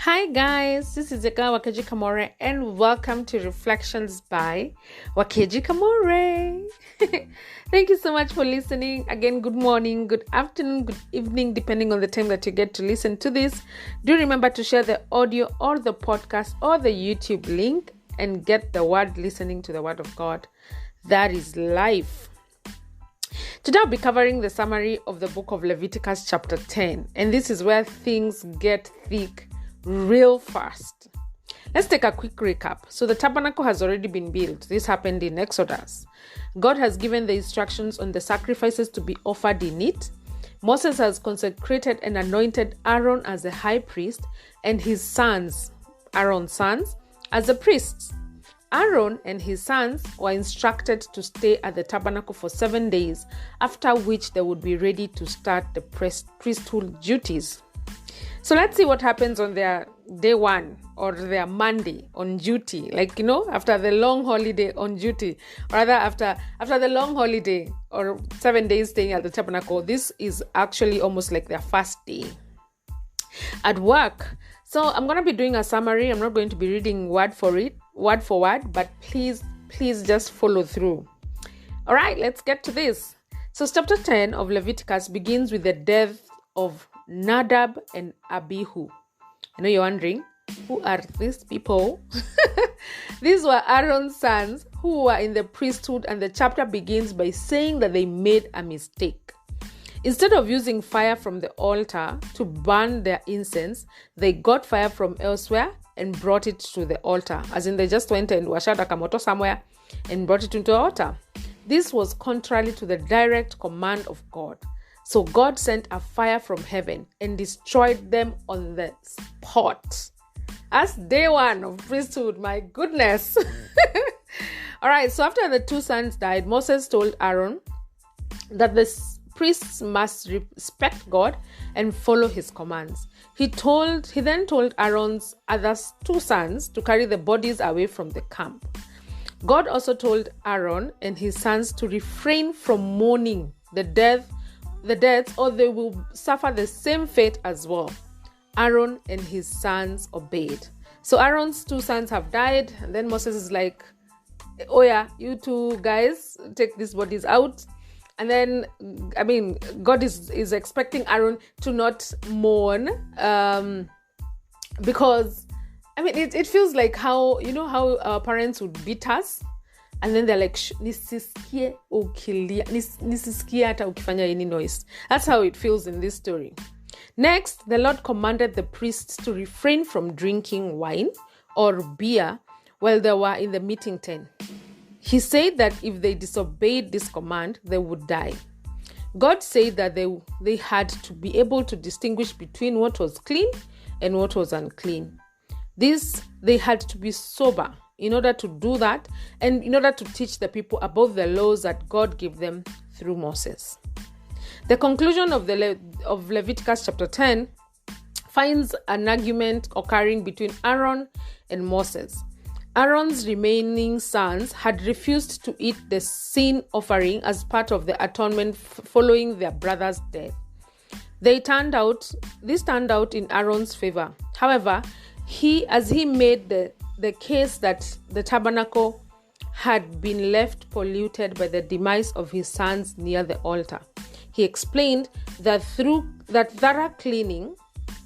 Hi guys, this is Wakeji Kamore and welcome to Reflections by Wakeji Kamore. Thank you so much for listening. Again, good morning, good afternoon, good evening, depending on the time that you get to listen to this. Do remember to share the audio or the podcast or the YouTube link and get the word listening to the word of God. That is life. Today I'll be covering the summary of the book of Leviticus chapter 10, and this is where things get thick real fast. Let's take a quick recap. So the tabernacle has already been built. This happened in Exodus. God has given the instructions on the sacrifices to be offered in it. Moses has consecrated and anointed Aaron as the high priest and his sons, Aaron's sons, as the priests. Aaron and his sons were instructed to stay at the tabernacle for 7 days, after which they would be ready to start the priesthood duties. So let's see what happens on their day one or their Monday on duty. After the long holiday on duty, or rather after the long holiday or 7 days staying at the tabernacle. This is actually almost like their first day at work. So I'm going to be doing a summary. I'm not going to be reading word for word, but please just follow through. All right, let's get to this. So chapter 10 of Leviticus begins with the death of Nadab and Abihu. I know you're wondering, who are these people? These were Aaron's sons who were in the priesthood, and the chapter begins by saying that they made a mistake. Instead of using fire from the altar to burn their incense, they got fire from elsewhere and brought it to the altar. As in, they just went and washed a kamoto somewhere and brought it into the altar. This was contrary to the direct command of God. So God sent a fire from heaven and destroyed them on the spot. That's day one of priesthood. My goodness. All right. So after the two sons died, Moses told Aaron that the priests must respect God and follow his commands. He then told Aaron's other two sons to carry the bodies away from the camp. God also told Aaron and his sons to refrain from mourning the deaths, or they will suffer the same fate as well. Aaron and his sons obeyed. So Aaron's two sons have died, and then Moses is like, oh yeah, you two guys, take these bodies out. And then, God is expecting Aaron to not mourn, because, it feels like how our parents would beat us. And then they're like, nisisikie hata ukifanya any noise. That's how it feels in this story. Next, the Lord commanded the priests to refrain from drinking wine or beer while they were in the meeting tent. He said that if they disobeyed this command, they would die. God said that they had to be able to distinguish between what was clean and what was unclean. They had to be sober in order to do that, and in order to teach the people about the laws that God gave them through Moses. The conclusion of Leviticus chapter 10 finds an argument occurring between Aaron and Moses. Aaron's remaining sons had refused to eat the sin offering as part of the atonement following their brother's death. This turned out in Aaron's favor. However, he made the case that the tabernacle had been left polluted by the demise of his sons near the altar. He explained that thorough cleaning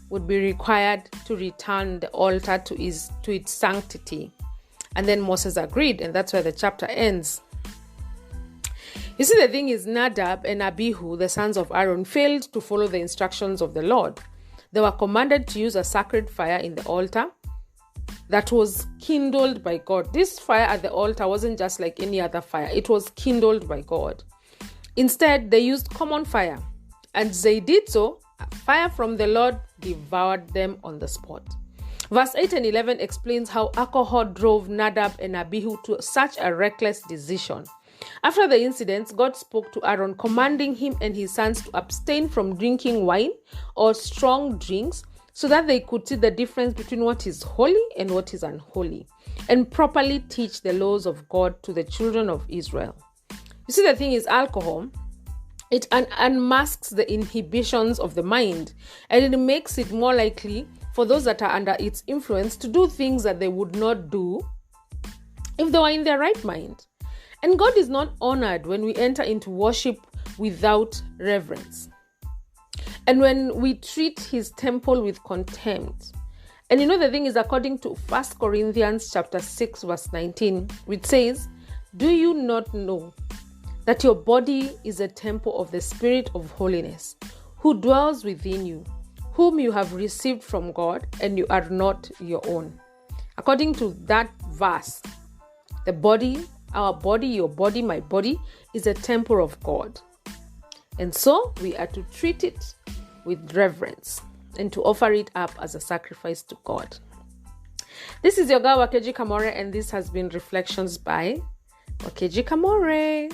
would be required to return the altar to its sanctity. And then Moses agreed, and that's where the chapter ends. You see, the thing is, Nadab and Abihu, the sons of Aaron, failed to follow the instructions of the Lord. They were commanded to use a sacred fire in the altar that was kindled by God. This fire at the altar wasn't just like any other fire. It was kindled by God. Instead, they used common fire. And they did so, fire from the Lord devoured them on the spot. Verse 8 and 11 explains how alcohol drove Nadab and Abihu to such a reckless decision. After the incidents, God spoke to Aaron, commanding him and his sons to abstain from drinking wine or strong drinks, so that they could see the difference between what is holy and what is unholy, and properly teach the laws of God to the children of Israel. You see, the thing is, alcohol It unmasks the inhibitions of the mind, and it makes it more likely for those that are under its influence to do things that they would not do if they were in their right mind. And God is not honored when we enter into worship without reverence. And when we treat his temple with contempt. And the thing is, according to 1 Corinthians chapter 6, verse 19, which says, "Do you not know that your body is a temple of the Spirit of holiness, who dwells within you, whom you have received from God, and you are not your own?" According to that verse, the body, our body, your body, my body, is a temple of God. And so we are to treat it with reverence and to offer it up as a sacrifice to God. This is your girl Wakeji Kamore, and this has been Reflections by Wakeji Kamore.